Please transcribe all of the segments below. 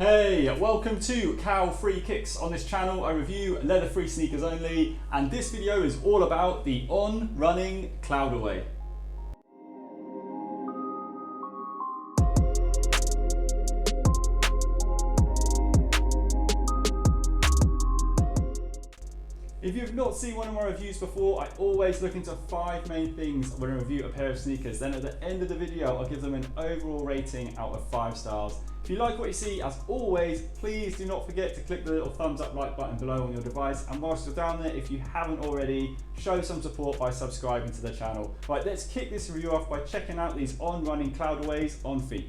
Hey, welcome to Cow Free Kicks. On this channel I review leather-free sneakers only, and this video is all about the On Running Cloudaway. If you've not seen one of my reviews before, I always look into 5 main things when I review a pair of sneakers. Then at the end of the video, I'll give them an overall rating out of 5 stars. If you like what you see, as always, please do not forget to click the little thumbs up like button below on your device. And whilst you're down there, if you haven't already, show some support by subscribing to the channel. Right, let's kick this review off by checking out these On Running Cloudaways on feet.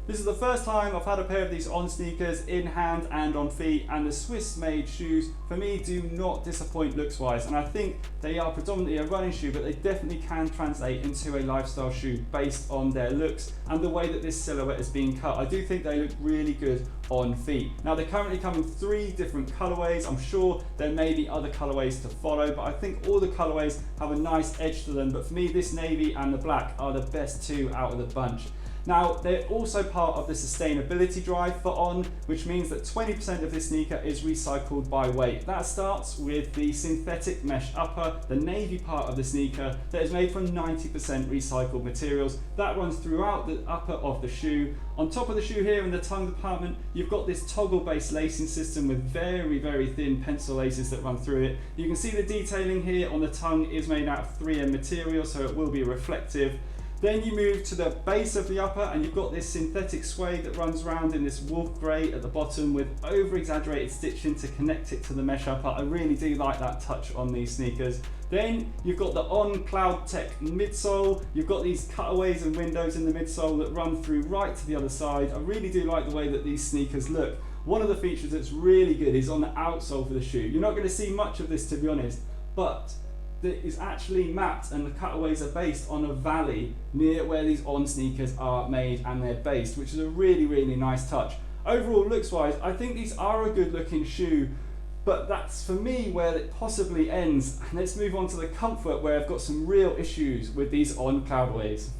This is the first time I've had a pair of these On sneakers in hand and on feet, and the Swiss made shoes for me do not disappoint looks wise, and I think they are predominantly a running shoe, but they definitely can translate into a lifestyle shoe based on their looks and the way that this silhouette is being cut. I do think they look really good on feet. Now they currently come in 3 different colorways. I'm sure there may be other colorways to follow, but I think all the colorways have a nice edge to them, but for me this navy and the black are the best 2 out of the bunch. Now, they're also part of the sustainability drive for On, which means that 20% of this sneaker is recycled by weight. That starts with the synthetic mesh upper, the navy part of the sneaker that is made from 90% recycled materials. That runs throughout the upper of the shoe. On top of the shoe here in the tongue department, you've got this toggle-based lacing system with very thin pencil laces that run through it. You can see the detailing here on the tongue is made out of 3M material, so it will be reflective. Then you move to the base of the upper and you've got this synthetic suede that runs around in this wolf grey at the bottom with over-exaggerated stitching to connect it to the mesh upper. I really do like that touch on these sneakers. Then you've got the On Cloud Tech midsole. You've got these cutaways and windows in the midsole that run through right to the other side. I really do like the way that these sneakers look. One of the features that's really good is on the outsole for the shoe. You're not going to see much of this, to be honest, but that is actually mapped, and the cutaways are based on a valley near where these On sneakers are made and they're based, which is a really nice touch. Overall, looks wise, I think these are a good looking shoe, but that's for me where it possibly ends. Let's move on to the comfort, where I've got some real issues with these On Cloudaways.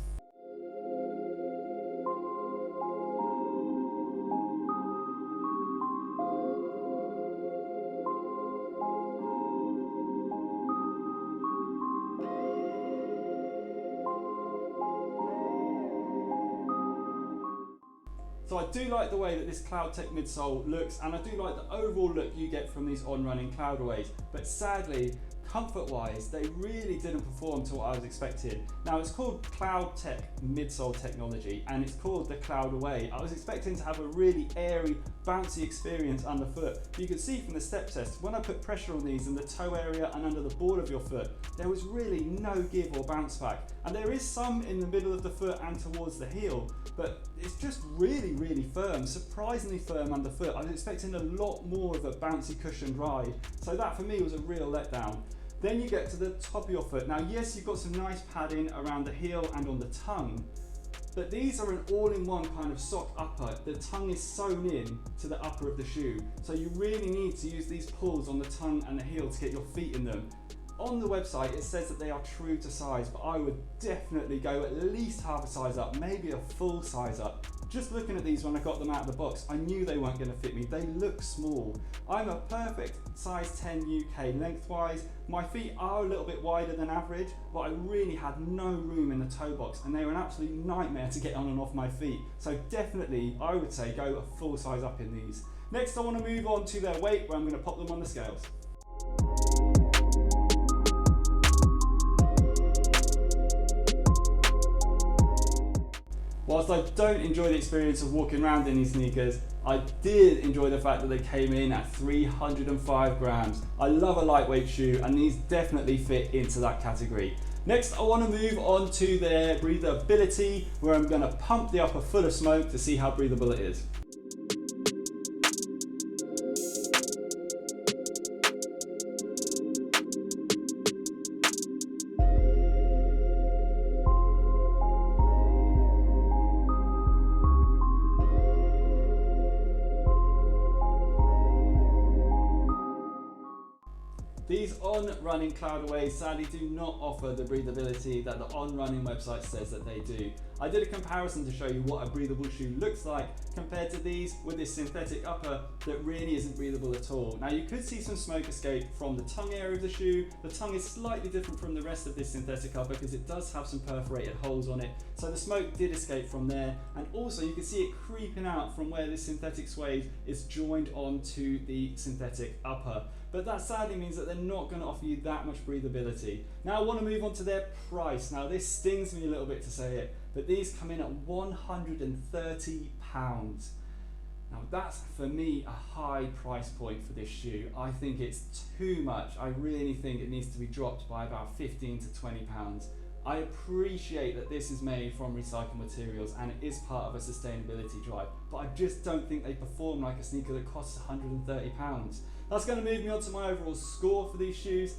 So I do like the way that this Cloud Tech midsole looks, and I do like the overall look you get from these On Running Cloudaways, but sadly, comfort wise, they really didn't perform to what I was expecting. Now it's called Cloud Tech midsole technology, and it's called the Cloudaway. I was expecting to have a really airy, bouncy experience underfoot. But you can see from the step test, when I put pressure on these in the toe area and under the ball of your foot, there was really no give or bounce back. And there is some in the middle of the foot and towards the heel, but it's just really firm, surprisingly firm underfoot. I was expecting a lot more of a bouncy cushioned ride, so that for me was a real letdown. Then you get to the top of your foot. Now yes, you've got some nice padding around the heel and on the tongue, but these are an all-in-one kind of sock upper. The tongue is sewn in to the upper of the shoe, so you really need to use these pulls on the tongue and the heel to get your feet in them. On the website it says that they are true to size, but I would definitely go at least half a size up, maybe a full size up. Just looking at these when I got them out of the box, I knew they weren't going to fit me. They look small. I'm a perfect size 10 UK lengthwise. My feet are a little bit wider than average, but I really had no room in the toe box, and they were an absolute nightmare to get on and off my feet. So definitely, I would say go a full size up in these. Next I want to move on to their weight, where I'm going to pop them on the scales. Whilst I don't enjoy the experience of walking around in these sneakers, I did enjoy the fact that they came in at 305 grams. I love a lightweight shoe, and these definitely fit into that category. Next, I want to move on to their breathability, where I'm going to pump the upper full of smoke to see how breathable it is. These On Running Cloudaways sadly do not offer the breathability that the On Running website says that they do. I did a comparison to show you what a breathable shoe looks like compared to these with this synthetic upper that really isn't breathable at all. Now you could see some smoke escape from the tongue area of the shoe. The tongue is slightly different from the rest of this synthetic upper because it does have some perforated holes on it. So the smoke did escape from there, and also you can see it creeping out from where this synthetic suede is joined onto the synthetic upper. But that sadly means that they're not going to offer you that much breathability. Now I want to move on to their price. Now this stings me a little bit to say it, but these come in at £130. Now that's for me a high price point for this shoe. I think it's too much. I really think it needs to be dropped by about 15 to 20 pounds. I appreciate that this is made from recycled materials and it is part of a sustainability drive, but I just don't think they perform like a sneaker that costs £130. That's going to move me on to my overall score for these shoes.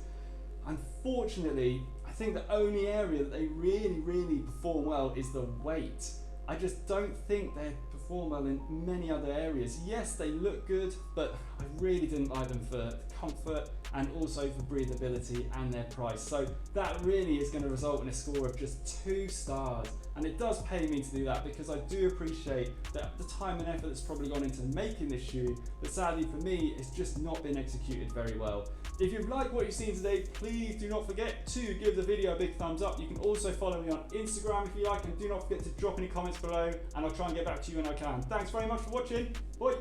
Unfortunately, I think the only area that they really perform well is the weight. I just don't think they perform well in many other areas. Yes, they look good, but I really didn't like them for comfort and also for breathability and their price. So that really is going to result in a score of just 2 stars. And it does pay me to do that because I do appreciate that the time and effort that's probably gone into making this shoe, but sadly for me, it's just not been executed very well. If you've liked what you've seen today, please do not forget to give the video a big thumbs up. You can also follow me on Instagram if you like, and do not forget to drop any comments below and I'll try and get back to you when I can. Thanks very much for watching. Bye.